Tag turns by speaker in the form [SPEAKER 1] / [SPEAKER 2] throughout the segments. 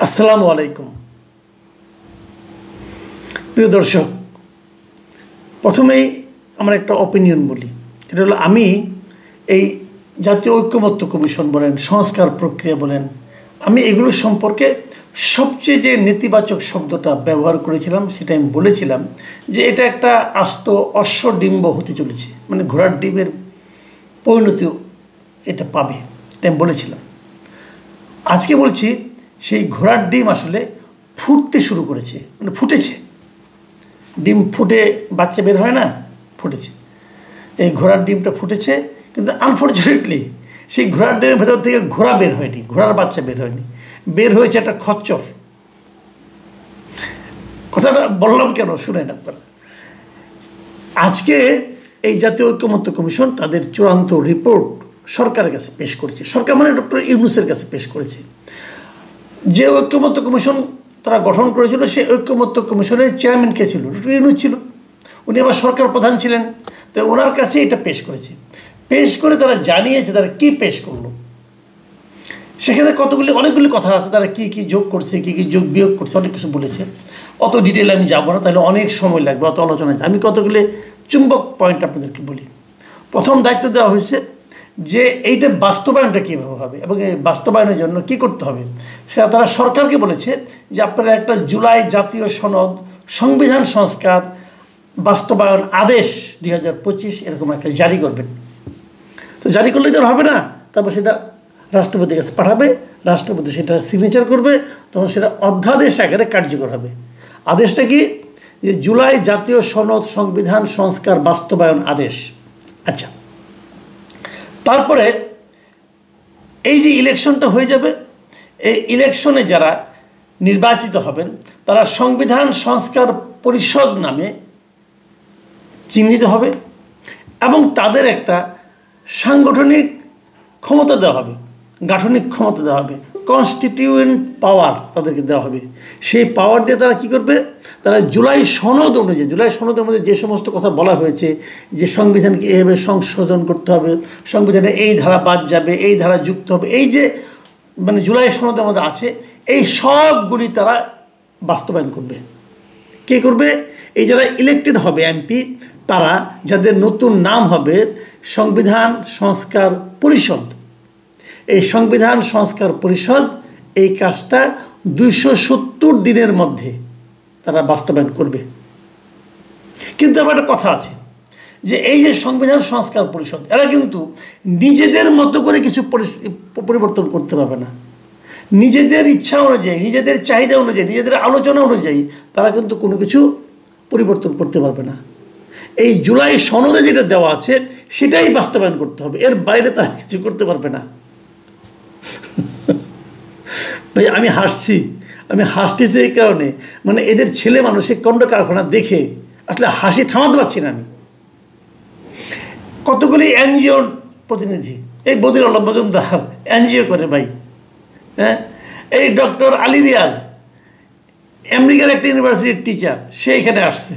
[SPEAKER 1] আসসালামু আলাইকুম প্রিয় দর্শক, প্রথমেই আমার একটা অপিনিয়ন বলি। এটা হলো, আমি এই জাতীয় ঐক্যমত্য কমিশন বলেন, সংস্কার প্রক্রিয়া বলেন, আমি এগুলো সম্পর্কে সবচেয়ে যে নেতিবাচক শব্দটা ব্যবহার করেছিলাম সেটা আমি বলেছিলাম যে এটা একটা আস্ত অশ্বডিম্ব হতে চলেছে, মানে ঘোড়ার ডিমের পরিণতিও এটা পাবে, এটা আমি বলেছিলাম। আজকে বলছি সেই ঘোড়ার ডিম আসলে ফুটতে শুরু করেছে, মানে ফুটেছে। ডিম ফুটে বাচ্চা বের হয় না, ফুটেছে। এই ঘোড়ার ডিমটা ফুটেছে, কিন্তু আনফর্চুনেটলি সেই ঘোড়ার ডিমের ভেতর থেকে ঘোড়া বের হয়নি, ঘোড়ার বাচ্চা বের হয়নি, বের হয়েছে একটা খচ্চর। কথাটা বললাম কেন শুনেন আপনারা। আজকে এই জাতীয় ঐক্যমত্য কমিশন তাদের চূড়ান্ত রিপোর্ট সরকারের কাছে পেশ করেছে। সরকার মানে ডক্টর ইউনূসের কাছে পেশ করেছে। যে ঐক্যমত্য কমিশন তারা গঠন করেছিল, সেই ঐক্যমত্য কমিশনের চেয়ারম্যান কে ছিল? ডক্টর ইউনূস ছিল। উনি আবার সরকার প্রধান ছিলেন। তো ওনার কাছে এটা পেশ করেছে। পেশ করে তারা জানিয়েছে তারা কি পেশ করলো। সেখানে অনেকগুলি কথা আছে, তারা কি কি যোগ করছে, কি কি যোগ বিয়োগ করছে, অনেক কিছু বলেছে। অত ডিটেলে আমি যাবো না, তাহলে অনেক সময় লাগবে, অত আলোচনা আছে। আমি কতগুলি চুম্বক পয়েন্ট আপনাদেরকে বলি। প্রথম দায়িত্ব দেওয়া হয়েছে যে এইটা বাস্তবায়নটা কীভাবে হবে এবং এই বাস্তবায়নের জন্য কি করতে হবে সেটা তারা সরকারকে বলেছে যে আপনারা একটা জুলাই জাতীয় সনদ সংবিধান সংস্কার বাস্তবায়ন আদেশ 2025 এরকম একটা জারি করবেন। তো জারি করলে তো হবে না, তারপর সেটা রাষ্ট্রপতির কাছে পাঠাবে, রাষ্ট্রপতি সেটা সিগনেচার করবে, তখন সেটা অধ্যাদেশ আকারে কার্যকর হবে। আদেশটা কি? যে জুলাই জাতীয় সনদ সংবিধান সংস্কার বাস্তবায়ন আদেশ। আচ্ছা, তারপরে এই যে ইলেকশনটা হয়ে যাবে, এই ইলেকশনে যারা নির্বাচিত হবেন তারা সংবিধান সংস্কার পরিষদ নামে চিহ্নিত হবে এবং তাদের একটা সাংগঠনিক ক্ষমতা দেওয়া হবে, গাঠনিক ক্ষমতা দেওয়া হবে, কনস্টিটিউয়েন্ট পাওয়ার তাদেরকে দেওয়া হবে। সেই পাওয়ার দিয়ে তারা কী করবে? তারা জুলাই সনদ অনুযায়ী যে সমস্ত কথা বলা হয়েছে যে সংবিধানকে এভাবে সংশোধন করতে হবে, সংবিধানে এই ধারা বাদ যাবে, এই ধারা যুক্ত হবে, এই যে মানে জুলাই সনদের মধ্যে আছে, এই সবগুলি তারা বাস্তবায়ন করবে। কে করবে? এই যারা ইলেক্টেড হবে এমপি, তারা যাদের নতুন নাম হবে সংবিধান সংস্কার পরিষদ। এই সংবিধান সংস্কার পরিষদ এই কাজটা 270 দিনের মধ্যে তারা বাস্তবায়ন করবে। কিন্তু আবার একটা কথা আছে যে এই যে সংবিধান সংস্কার পরিষদ, এরা কিন্তু নিজেদের মতো করে কিছু পরিবর্তন করতে পারবে না। নিজেদের ইচ্ছা অনুযায়ী, নিজেদের চাহিদা অনুযায়ী, নিজেদের আলোচনা অনুযায়ী তারা কিন্তু কোনো কিছু পরিবর্তন করতে পারবে না। এই জুলাই সনদে যেটা দেওয়া আছে সেটাই বাস্তবায়ন করতে হবে, এর বাইরে তারা কিছু করতে পারবে না। ভাই আমি হাসতেছি এই কারণে, মানে এদের ছেলে মানুষের কণ্ড কারখানা দেখে আসলে হাসি থামাতে পারছি না। আমি কতগুলি এনজিওর প্রতিনিধি, এই বদির আলম মজুমদার এনজিও করে ভাই, হ্যাঁ, এই ডক্টর আলী রিয়াজ আমেরিকার একটা ইউনিভার্সিটির টিচার, সে এখানে আসছে।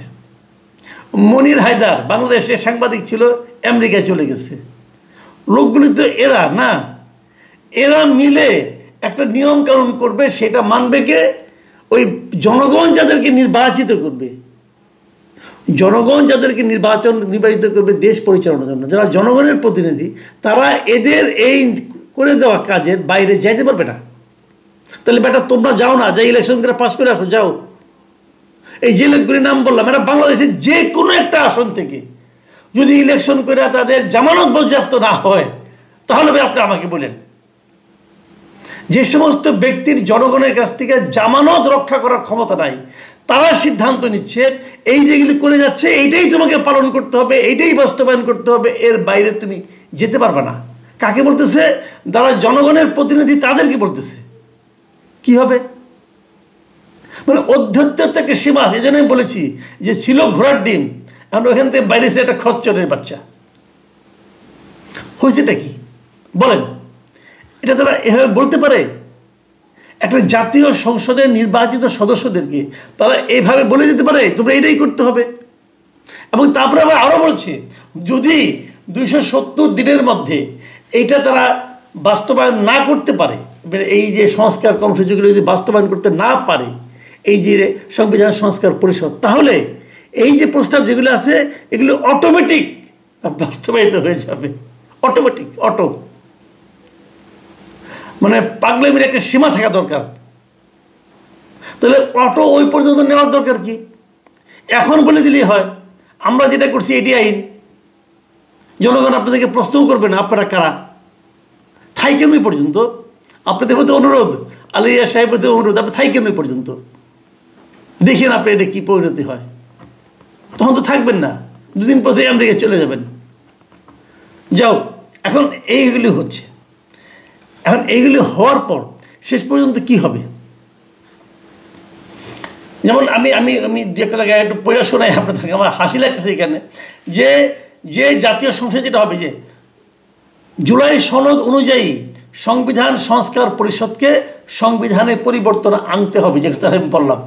[SPEAKER 1] মনির হায়দার বাংলাদেশে সাংবাদিক ছিল, আমেরিকায় চলে গেছে। লোকগুলি তো এরা মিলে একটা নিয়ম কানুন করবে, সেটা মানবে কে? ওই জনগণ যাদেরকে নির্বাচিত করবে, নির্বাচিত করবে দেশ পরিচালনার জন্য, যারা জনগণের প্রতিনিধি, তারা এদের এই করে দেওয়া কাজের বাইরে যাইতে পারবে না। তাহলে বেটা তোমরা যাও না, যাই ইলেকশন করে পাস করে আসো, যাও। এই যে লোকগুলির নাম বললাম, এরা বাংলাদেশের যে কোনো একটা আসন থেকে যদি ইলেকশন করে তাদের জামানত পর্যাপ্ত না হয়, তাহলে আপনি আমাকে বলেন যে সমস্ত ব্যক্তির জনগণের কাছ থেকে জামানত রক্ষা করার ক্ষমতা নাই, তারা সিদ্ধান্ত নিচ্ছে এই যেগুলি করে যাচ্ছে এইটাই তোমাকে পালন করতে হবে, এইটাই বাস্তবায়ন করতে হবে, এর বাইরে তুমি যেতে পারবে না। কাকে বলতেছে? যারা জনগণের প্রতিনিধি তাদেরকে বলতেছে। কি হবে? মানে অধ্যত্বের একটা সীমা আছে। এই জন্য আমি বলেছি যে ছিল ঘোড়ার ডিম, এখন ওখান থেকে বাইরে এসে একটা খচ্চরের বাচ্চা হয়েছেটা কি বলেন? এটা তারা এভাবে বলতে পারে? একটা জাতীয় সংসদের নির্বাচিত সদস্যদেরকে তারা এইভাবে বলে দিতে পারে তোমরা এটাই করতে হবে? এবং তারপরে আবার আরও বলছে, যদি 270 দিনের মধ্যে এইটা তারা বাস্তবায়ন না করতে পারে এই যে সংস্কার কর্মসূচিগুলো যদি বাস্তবায়ন করতে না পারে এই যে সংবিধান সংস্কার পরিষদ, তাহলে এই যে প্রস্তাব যেগুলো আছে এগুলো অটোমেটিক বাস্তবায়িত হয়ে যাবে। অটোমেটিক, মানে পাগলামির একটা সীমা থাকা দরকার। তাহলে অটো ওই পর্যন্ত নেওয়ার দরকার কি? এখন বলে দিলেই হয় আমরা যেটা করছি এটি আইন, জনগণ আপনাদেরকে প্রশ্নও করবে না আপনারা কারা। থাইকেন ওই পর্যন্ত, আপনাদের প্রতি অনুরোধ, আলিয়া সাহেবের প্রতি অনুরোধ, আপনি থাইকেন ওই পর্যন্ত, দেখেন আপনি এটা কী পরিণতি হয়। তখন তো থাকবেন না, দুদিন পথে আমেরিকা চলে যাবেন। যাও, এখন এইগুলি হচ্ছে। এখন এইগুলি হওয়ার পর শেষ পর্যন্ত কি হবে? যেমন আমি আমি আমি দু একটা জায়গায় একটু পড়া শোনাই আপনাদেরকে, আমার হাসি লাগতেছে এখানে, যে যে জাতীয় সংসদ যেটা হবে, যে জুলাই সনদ অনুযায়ী সংবিধান সংস্কার পরিষদকে সংবিধানে পরিবর্তন আনতে হবে, যে কথা আমি বললাম।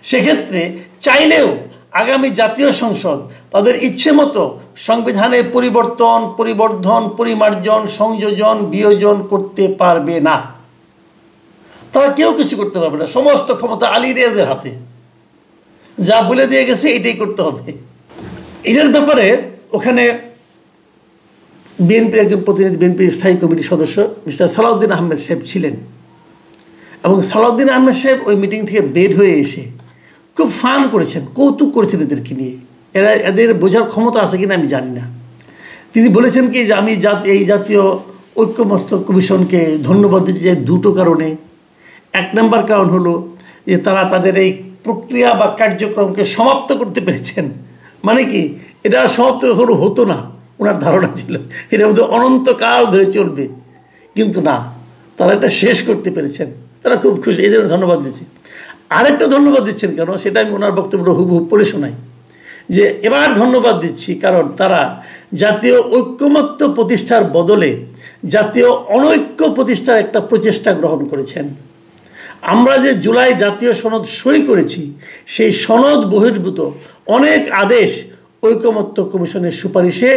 [SPEAKER 1] সেক্ষেত্রে চাইলেও আগামী জাতীয় সংসদ তাদের ইচ্ছে মতো সংবিধানে পরিবর্তন, পরিবর্ধন, পরিমার্জন, সংযোজন, বিয়োজন করতে পারবে না। তারা কেউ কিছু করতে পারবে না। সমস্ত ক্ষমতা আলী রিয়াজের হাতে, যা বলে দিয়ে গেছে এটাই করতে হবে। এটার ব্যাপারে ওখানে বিএনপির একজন প্রতিনিধি, বিএনপির স্থায়ী কমিটির সদস্য মিস্টার সালাউদ্দিন আহমেদ সাহেব ছিলেন, এবং সালাউদ্দিন আহমেদ সাহেব ওই মিটিং থেকে বের হয়ে এসে খুব ফান করেছেন, কৌতুক করেছেন এদেরকে নিয়ে। এদের বোঝার ক্ষমতা আছে কিনা আমি জানি না। তিনি বলেছেন কি যে আমি এই জাতীয় ঐক্যমত্য কমিশনকে ধন্যবাদ দিতে চাই দুটো কারণে। এক নম্বর কারণ হলো যে তারা তাদের এই প্রক্রিয়া বা কার্যক্রমকে সমাপ্ত করতে পেরেছেন। মানে কি, এটা সমাপ্ত হতো না, ওনার ধারণা ছিল এটা বোধহয় অনন্তকাল ধরে চলবে, কিন্তু না, তারা এটা শেষ করতে পেরেছেন। তারা খুব খুশি, এই জন্য ধন্যবাদ দিচ্ছি। আরেকটা ধন্যবাদ দিচ্ছেন কেন, সেটা আমি ওনার বক্তব্য হুবহু পড়ে শোনাই, যে এবার ধন্যবাদ দিচ্ছি কারণ তারা জাতীয় ঐক্যমত্য প্রতিষ্ঠার বদলে জাতীয় অনৈক্য প্রতিষ্ঠার একটা প্রচেষ্টা গ্রহণ করেছেন। আমরা যে জুলাই জাতীয় সনদ সই করেছি, সেই সনদ বহির্ভূত অনেক আদেশ ঐকমত্য কমিশনের সুপারিশে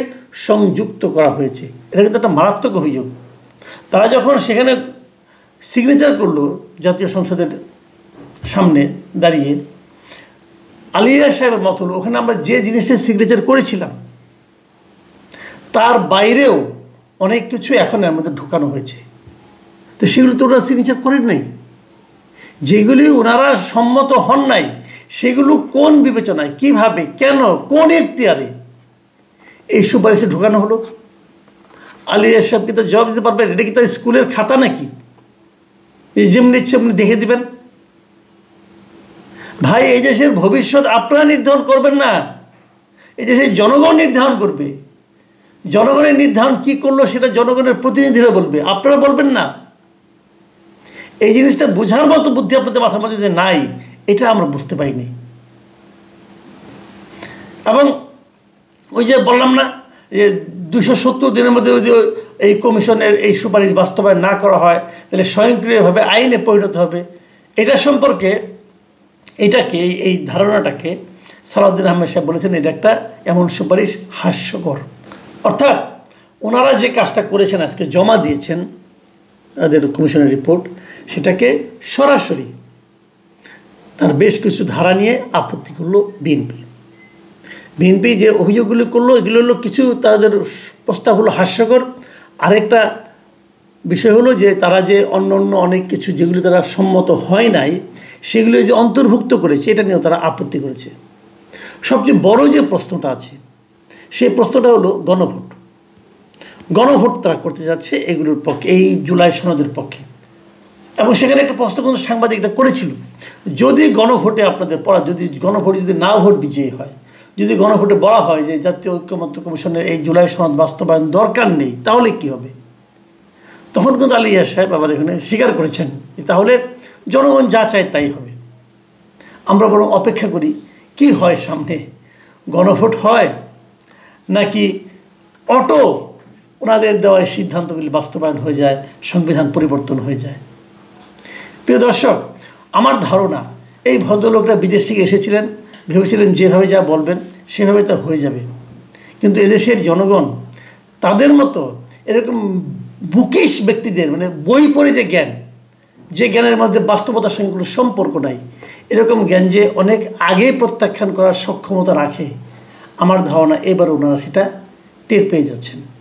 [SPEAKER 1] সংযুক্ত করা হয়েছে। এটা কিন্তু একটা মারাত্মক অভিযোগ। তারা যখন সেখানে সিগনেচার করলো জাতীয় সংসদের সামনে দাঁড়িয়ে, আলিয়া সাহেবের মত হলো ওখানে আমরা যে জিনিসটা সিগনেচার করেছিলাম তার বাইরেও অনেক কিছু এখন এর মধ্যে ঢোকানো হয়েছে। তো সেগুলো তো ওরা সিগনেচার করেন নাই। যেগুলি ওনারা সম্মত হন নাই সেগুলো কোন বিবেচনায়, কিভাবে, কেন, কোন এখতিয়ারে এই সুপারিশে ঢোকানো হলো? আলিয়া সাহেবকে তো জবাব দিতে পারবেন? এটা কি তার স্কুলের খাতা নাকি যেমনি ইচ্ছে আপনি দেখে দিবেন? ভাই, এই দেশের ভবিষ্যৎ আপনারা নির্ধারণ করবেন না, এই দেশের জনগণ নির্ধারণ করবে। জনগণের নির্ধারণ কি করলো সেটা জনগণের প্রতিনিধিরা বলবে, আপনারা বলবেন না। এই জিনিসটা বোঝার মতো বুদ্ধি আপনাদের মাথার মধ্যে যে নাই, এটা আমরা বুঝতে পারিনি। এবং ওই যে বললাম না যে 270 দিনের মধ্যে যদি এই কমিশনের এই সুপারিশ বাস্তবায়ন না করা হয় তাহলে স্বয়ংক্রিয়ভাবে আইনে পরিণত হবে। এটা সম্পর্কে এই ধারণাটাকে সালাউদ্দিন আহমেদ সাহেব বলেছেন এটা একটা এমন সুপারিশ হাস্যকর। অর্থাৎ ওনারা যে কাজটা করেছেন, আজকে জমা দিয়েছেন তাদের কমিশনের রিপোর্ট, সেটাকে সরাসরি তার বেশ কিছু ধারা নিয়ে আপত্তি করলো বিএনপি যে অভিযোগগুলো করলো এগুলো হলো কিছু, তাদের প্রস্তাব হলো হাস্যকর। আরেকটা বিষয় হলো যে তারা যে অন্য অনেক কিছু যেগুলি তারা সম্মত হয় নাই সেগুলো যে অন্তর্ভুক্ত করেছে, এটা নিয়েও তারা আপত্তি করেছে। সবচেয়ে বড় যে প্রশ্নটা আছে সেই প্রশ্নটা হলো গণভোট তারা করতে যাচ্ছে এগুলোর পক্ষে, এই জুলাই সনদের পক্ষে। এবং সেখানে একটা প্রশ্ন কিন্তু সাংবাদিকটা করেছিল, যদি গণভোটে আপনাদের পড়া, যদি গণভোটে যদি না ভোট বিজয়ী হয়, যদি গণভোটে বলা হয় যে জাতীয় ঐক্যমত্য কমিশনের এই জুলাই সনদ বাস্তবায়ন দরকার নেই, তাহলে কি হবে? তখন কিন্তু আলিয়া সাহেব আবার এখানে স্বীকার করেছেন যে তাহলে জনগণ যা চায় তাই হবে। আমরা বরং অপেক্ষা করি কি হয় সামনে, গণভোট হয় নাকি অটো ওনাদের দেওয়া সিদ্ধান্তগুলি বাস্তবায়ন হয়ে যায়, সংবিধান পরিবর্তন হয়ে যায়। প্রিয় দর্শক, আমার ধারণা এই ভদ্রলোকরা বিদেশ থেকে এসেছিলেন, ভেবেছিলেন যেভাবে যা বলবেন সেভাবে তা হয়ে যাবে। কিন্তু এদেশের জনগণ তাদের মতো এরকম বুকিশ ব্যক্তিদের, মানে বই পড়ে যে জ্ঞান, যে জ্ঞানের মধ্যে বাস্তবতার সঙ্গে কোনো সম্পর্ক নাই, এরকম জ্ঞান যে অনেক আগেই প্রত্যাখ্যান করার সক্ষমতা রাখে, আমার ধারণা এবার ওনারা সেটা টের পেয়ে যাচ্ছেন।